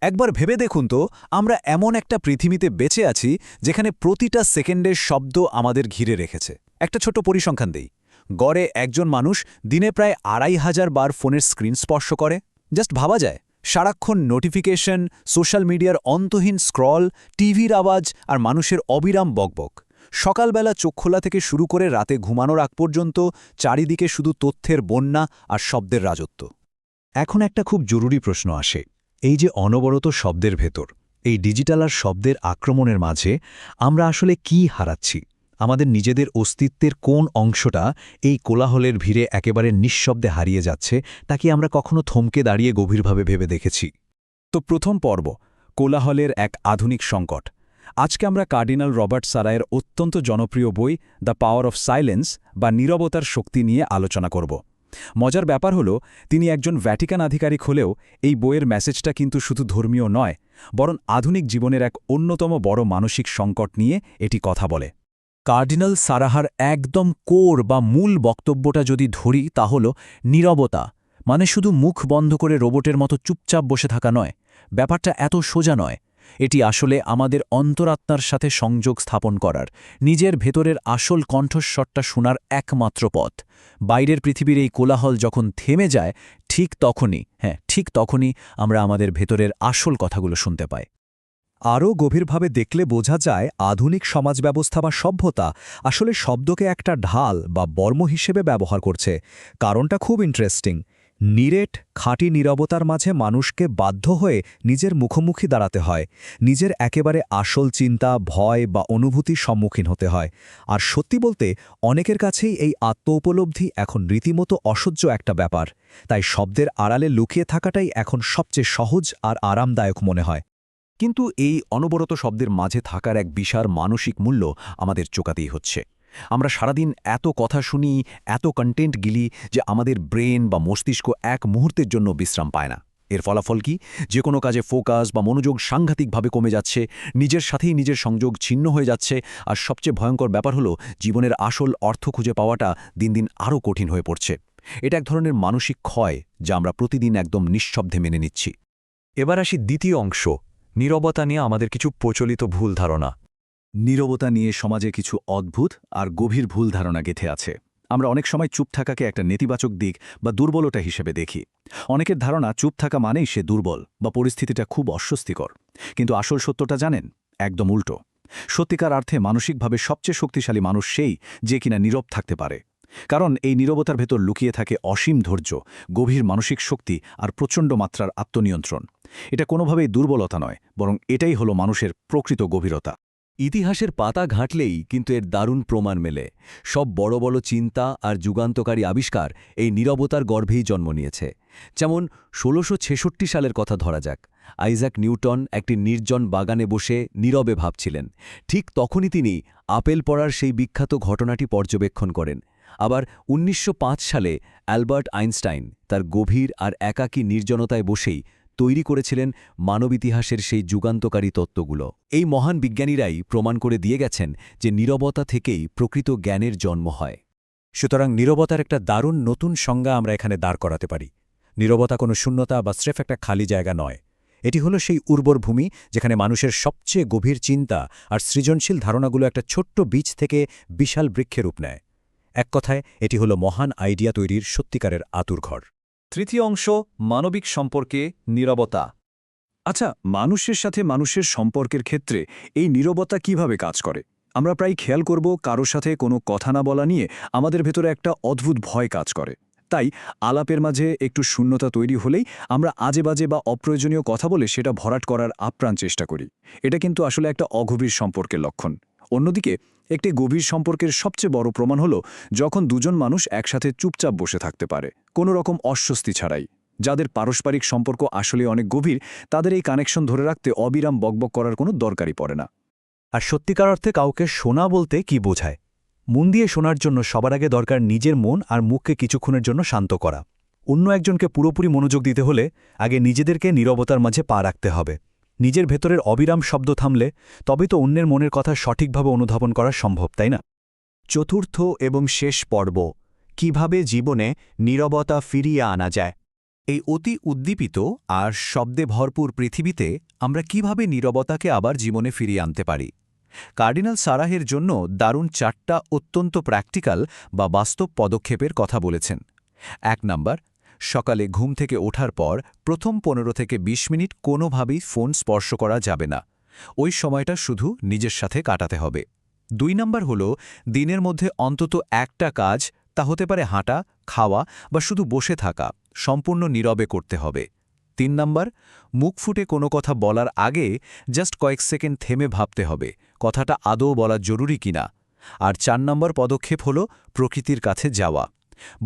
একবার ভেবে দেখুন তো, আমরা এমন একটা পৃথিবীতে বেঁচে আছি যেখানে প্রতিটা সেকেন্ডের শব্দ আমাদের ঘিরে রেখেছে। একটা ছোট পরিসংখ্যান দেই। গড়ে একজন মানুষ দিনে প্রায় ২৫০০ বার ফোনের স্ক্রিন স্পর্শ করে। জাস্ট ভাবা যায়, সারাক্ষণ নোটিফিকেশন, সোশ্যাল মিডিয়ার অন্তহীন স্ক্রল, টিভির আওয়াজ আর মানুষের অবিরাম বকবক। সকালবেলা চোখ খোলা থেকে শুরু করে রাতে ঘুমানোর আগ পর্যন্ত চারিদিকে শুধু তথ্যের বন্যা আর শব্দের রাজত্ব। এখন একটা খুব জরুরি প্রশ্ন আসে, এই যে অনবরত শব্দের ভেতর, এই ডিজিটাল আর শব্দের আক্রমণের মাঝে আমরা আসলে কি হারাচ্ছি? আমাদের নিজেদের অস্তিত্বের কোন অংশটা এই কোলাহলের ভিড়ে একেবারে নিঃশব্দে হারিয়ে যাচ্ছে, তা কি আমরা কখনো থমকে দাঁড়িয়ে গভীরভাবে ভেবে দেখেছি? তো প্রথম পর্ব, কোলাহলের এক আধুনিক সংকট। আজকে আমরা কার্ডিনাল রবার্ট সারায়ের অত্যন্ত জনপ্রিয় বই দ্য পাওয়ার অফ সাইলেন্স বা নীরবতার শক্তি নিয়ে আলোচনা করব। মজার ব্যাপার হলো, তিনি একজন ভ্যাটিকান আধিকারিক হলেও এই বইয়ের মেসেজটা কিন্তু শুধু ধর্মীয় নয়, বরং আধুনিক জীবনের এক অন্যতম বড় মানসিক সংকট নিয়ে এটি কথা বলে। কার্ডিনাল সারাহার একদম কোর বা মূল বক্তব্যটা যদি ধরি, তা হল নীরবতা মানে শুধু মুখ বন্ধ করে রোবটের মতো চুপচাপ বসে থাকা নয়। ব্যাপারটা এত সোজা নয়। এটি আসলে আমাদের অন্তরাত্মার সাথে সংযোগ স্থাপন করার, নিজের ভেতরের আসল কণ্ঠস্বরটা শোনার একমাত্র পথ। বাইরের পৃথিবীর এই কোলাহল যখন থেমে যায়, ঠিক তখনই আমরা আমাদের ভেতরের আসল কথাগুলো শুনতে পাই। আরও গভীরভাবে দেখলে বোঝা যায় আধুনিক সমাজ ব্যবস্থা বা সভ্যতা আসলে শব্দকে একটা ঢাল বা বর্ম হিসেবে ব্যবহার করছে। কারণটা খুব ইন্টারেস্টিং। নিরেট খাঁটি নীরবতার মাঝে মানুষকে বাধ্য হয়ে নিজের মুখোমুখি দাঁড়াতে হয়, নিজের একেবারে আসল চিন্তা, ভয় বা অনুভূতির সম্মুখীন হতে হয়। আর সত্যি বলতে অনেকের কাছেই এই আত্ম-উপলব্ধি এখন রীতিমতো অসহ্য একটা ব্যাপার। তাই শব্দের আড়ালে লুকিয়ে থাকাটাই এখন সবচেয়ে সহজ আর আরামদায়ক মনে হয়। কিন্তু এই অনবরত শব্দের মাঝে থাকার এক বিশাল মানসিক মূল্য আমাদের চোকাতেই হচ্ছে। আমরা সারাদিন এত কথা শুনি, এত কন্টেন্ট গিলি যে আমাদের ব্রেন বা মস্তিষ্ক এক মুহূর্তের জন্য বিশ্রাম পায় না। এর ফলাফল কি? যে কোনো কাজে ফোকাস বা মনোযোগ সাংঘাতিকভাবে কমে যাচ্ছে, নিজের সাথেই নিজের সংযোগ ছিন্ন হয়ে যাচ্ছে, আর সবচেয়ে ভয়ঙ্কর ব্যাপার হলো জীবনের আসল অর্থ খুঁজে পাওয়াটা দিন দিন আরও কঠিন হয়ে পড়ছে। এটা এক ধরনের মানসিক ক্ষয় যা আমরা প্রতিদিন একদম নিঃশব্দে মেনে নিচ্ছি। এবার আসি দ্বিতীয় অংশ, নীরবতা নিয়ে আমাদের কিছু প্রচলিত ভুল ধারণা। নীরবতা নিয়ে সমাজে কিছু অদ্ভুত আর গভীর ভুল ধারণা গেঁথে আছে। আমরা অনেক সময় চুপ থাকাকে একটা নেতিবাচক দিক বা দুর্বলতা হিসেবে দেখি। অনেকের ধারণা চুপ থাকা মানেই সে দুর্বল বা পরিস্থিতিটা খুব অস্বস্তিকর। কিন্তু আসল সত্যটা জানেন? একদম উল্টো। সত্যিকার অর্থে মানসিকভাবে সবচেয়ে শক্তিশালী মানুষ সেই যে কিনা নীরব থাকতে পারে। কারণ এই নীরবতার ভেতর লুকিয়ে থাকে অসীম ধৈর্য, গভীর মানসিক শক্তি আর প্রচণ্ড মাত্রার আত্মনিয়ন্ত্রণ। এটা কোনোভাবেই দুর্বলতা নয়, বরং এটাই হলো মানুষের প্রকৃত গভীরতা। ইতিহাসের পাতা ঘাঁটলেই কিন্তু এর দারুণ প্রমাণ মেলে। সব বড় বড় চিন্তা আর যুগান্তকারী আবিষ্কার এই নীরবতার গর্ভেই জন্ম নিয়েছে। যেমন ১৬৬৬ সালের কথা ধরা যাক। আইজ্যাক নিউটন একটি নির্জন বাগানে বসে নীরবে ভাবছিলেন। ঠিক তখনই তিনি আপেল পড়ার সেই বিখ্যাত ঘটনাটি পর্যবেক্ষণ করেন। আবার ১৯০৫ সালে অ্যালবার্ট আইনস্টাইন তার গভীর আর একাকী নির্জনতায় বসেই তৈরি করেছিলেন মানবিতিহাসের সেই যুগান্তকারী তত্ত্বগুলো। এই মহান বিজ্ঞানীরাই প্রমাণ করে দিয়ে গেছেন যে নীরবতা থেকেই প্রকৃত জ্ঞানের জন্ম হয়। সুতরাং নীরবতার একটা দারুণ নতুন সংজ্ঞা আমরা এখানে দাঁড় করাতে পারি। নীরবতা কোনো শূন্যতা বা স্রেফ একটা খালি জায়গা নয়। এটি হলো সেই উর্বর ভূমি যেখানে মানুষের সবচেয়ে গভীর চিন্তা আর সৃজনশীল ধারণাগুলো একটা ছোট্ট বীজ থেকে বিশাল বৃক্ষে রূপ নেয়। এক কথায় এটি হলো মহান আইডিয়া তৈরির সত্যিকারের আতুরঘর। তৃতীয় অংশ, মানবিক সম্পর্কে নীরবতা। আচ্ছা, মানুষের সাথে মানুষের সম্পর্কের ক্ষেত্রে এই নীরবতা কিভাবে কাজ করে? আমরা প্রায় খেয়াল করব কারোর সাথে কোনো কথা না বলা নিয়ে আমাদের ভেতরে একটা অদ্ভুত ভয় কাজ করে। তাই আলাপের মাঝে একটু শূন্যতা তৈরি হলেই আমরা আজেবাজে বা অপ্রয়োজনীয় কথা বলে সেটা ভরাট করার আপ্রাণ চেষ্টা করি। এটা কিন্তু আসলে একটা অগভীর সম্পর্কের লক্ষণ। অন্যদিকে একটি গভীর সম্পর্কের সবচেয়ে বড় প্রমাণ হলো যখন দুজন মানুষ একসাথে চুপচাপ বসে থাকতে পারে, কোনো রকম অস্বস্তি ছাড়াই। যাদের পারস্পরিক সম্পর্ক আসলে অনেক গভীর, তাদের এই কানেকশন ধরে রাখতে অবিরাম বকবক করার কোনো দরকারই পড়ে না। আর সত্যিকার অর্থে কাউকে শোনা বলতে কি বোঝায়? মন দিয়ে শোনার জন্য সবার আগে দরকার নিজের মন আর মুখকে কিছুক্ষণের জন্য শান্ত করা। অন্য একজনকে পুরোপুরি মনোযোগ দিতে হলে আগে নিজেদেরকে নীরবতার মাঝে পা রাখতে হবে। নিজের ভেতরের অবিরাম শব্দ থামলে তবেই তো অন্যের মনের কথা সঠিকভাবে অনুধাবন করা সম্ভব, তাই না? চতুর্থ এবং শেষ পর্ব, কিভাবে জীবনে নীরবতা ফিরিয়ে আনা যায়। এই অতি উদ্দীপিত আর শব্দে ভরপুর পৃথিবীতে আমরা কিভাবে নীরবতাকে আবার জীবনে ফিরিয়ে আনতে পারি? কার্ডিনাল সারাহের জন্য দারুণ 4টা অত্যন্ত প্র্যাকটিক্যাল বা বাস্তব পদক্ষেপের কথা বলেছেন। 1 নাম্বার, সকালে ঘুম থেকে ওঠার পর প্রথম 15 থেকে 20 মিনিট কোনোভাবেই ফোন স্পর্শ করা যাবে না। ওই সময়টা শুধু নিজের সাথে কাটাতে হবে। 2 নাম্বার হল দিনের মধ্যে অন্তত একটা কাজ, তা হতে পারে হাঁটা, খাওয়া বা শুধু বসে থাকা, সম্পূর্ণ নীরবে করতে হবে। 3 নাম্বার, মুখ ফুটে কোনো কথা বলার আগে জাস্ট কয়েক সেকেন্ড থেমে ভাবতে হবে কথাটা আদৌ বলা জরুরি কিনা। আর 4 নম্বর পদক্ষেপ হল প্রকৃতির কাছে যাওয়া।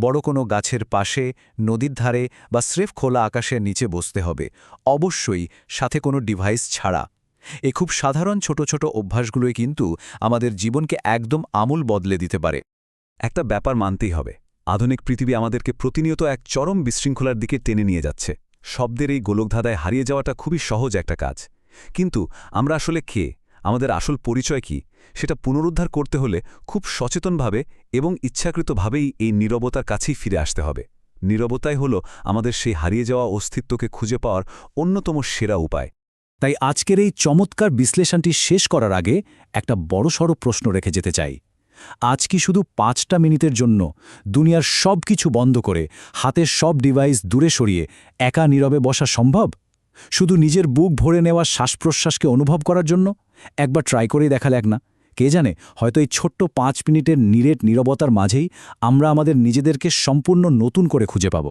বড় কোনো গাছের পাশে, নদীর ধারে বা স্রেফ খোলা আকাশের নিচে বসতে হবে, অবশ্যই সাথে কোনো ডিভাইস ছাড়া। এই খুব সাধারণ ছোট ছোট অভ্যাসগুলোই কিন্তু আমাদের জীবনকে একদম আমূল বদলে দিতে পারে। একটা ব্যাপার মানতেই হবে, আধুনিক পৃথিবী আমাদেরকে প্রতিনিয়ত এক চরম বিশৃঙ্খলার দিকে টেনে নিয়ে যাচ্ছে। শব্দের এই গোলকধাঁধায় হারিয়ে যাওয়াটা খুবই সহজ একটা কাজ। কিন্তু আমরা আসলে কে, আমাদের আসল পরিচয় কি, সেটা পুনরুদ্ধার করতে হলে খুব সচেতনভাবে এবং ইচ্ছাকৃতভাবেই এই নীরবতার কাছেই ফিরে আসতে হবে। নীরবতাই হল আমাদের সেই হারিয়ে যাওয়া অস্তিত্বকে খুঁজে পাওয়ার অন্যতম সেরা উপায়। তাই আজকের এই চমৎকার বিশ্লেষণটি শেষ করার আগে একটা বড়সড় প্রশ্ন রেখে যেতে চাই। আজ কি শুধু 5টা মিনিটের জন্য দুনিয়ার সব কিছু বন্ধ করে, হাতের সব ডিভাইস দূরে সরিয়ে একা নীরবে বসা সম্ভব? শুধু নিজের বুক ভরে নেওয়া শ্বাসপ্রশ্বাসকে অনুভব করার জন্য একবার ট্রাই করেই দেখা লাগ না? কে জানে, হয়তো এই ছোট্ট 5 মিনিটের নীরবতার মাঝেই আমরা আমাদের নিজেদেরকে সম্পূর্ণ নতুন করে খুঁজে পাব।